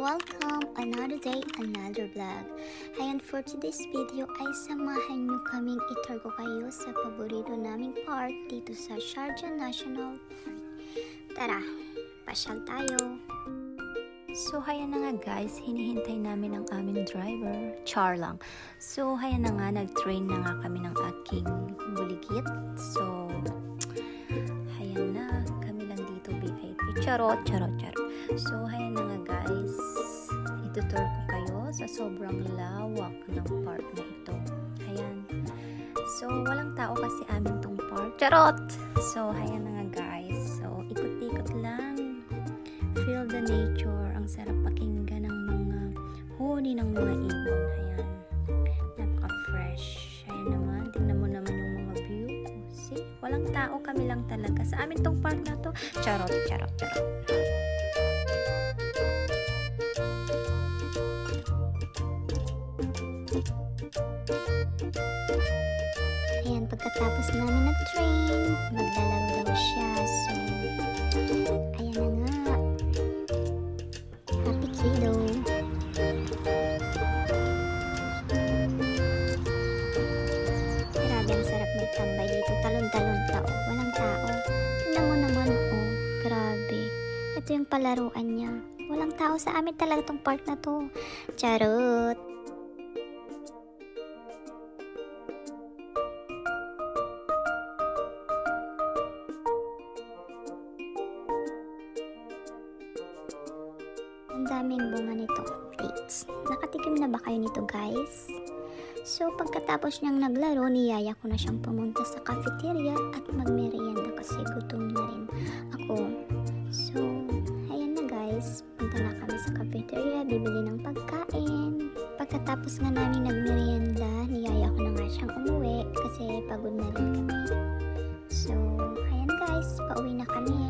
welcome! Another day, another vlog. Ayan, for today's video ay samahan nyo kaming itur ko kayo sa paborito naming park dito sa Sharjah National Park. Tara, pasyal tayo! So, hayan na nga guys, hinihintay namin ang aming driver. Char lang. So, hayan na nga, nag-train na nga kami ng aking buligit. So, hayan na, kami lang dito VIP. Charot. So, hayan na nga guys, itutur ko kayo sa sobrang lawak ng park na ito. Hayan. So, walang tao kasi amin tong park. Charot! So, hayan na nga guys. So, ikot-ikot lang. Feel the nature. Ang sarap pakinggan ng mga huni ng mga ibon. Ayan. Napaka-fresh. Ayan naman. Tingnan mo naman yung mga view. See? Walang tao. Kami lang talaga. Sa amin tong park na to. Charot. Ayan. Pagkatapos namin nag-train, maglalaro daw siya. So, ayan na nga. Happy kiddo. Grabe, ang sarap magtambay dito. Talon-talon tao. Walang tao. Tingnan mo naman, oh. Grabe. Ito yung palaruan niya. Walang tao sa amin talaga tong park na to. Charot. Ang daming bunga nito, dates. Nakatikim na ba kayo nito guys? So pagkatapos niyang naglaro, niyaya ko na siyang pumunta sa cafeteria at magmerienda kasi gutom na rin ako. So ayan na guys, punta na kami sa cafeteria, bibili ng pagkain. Pagkatapos nga namin nagmerienda, niyaya ko na nga siyang umuwi kasi pagod na rin kami. So ayan guys, pauwi na kami.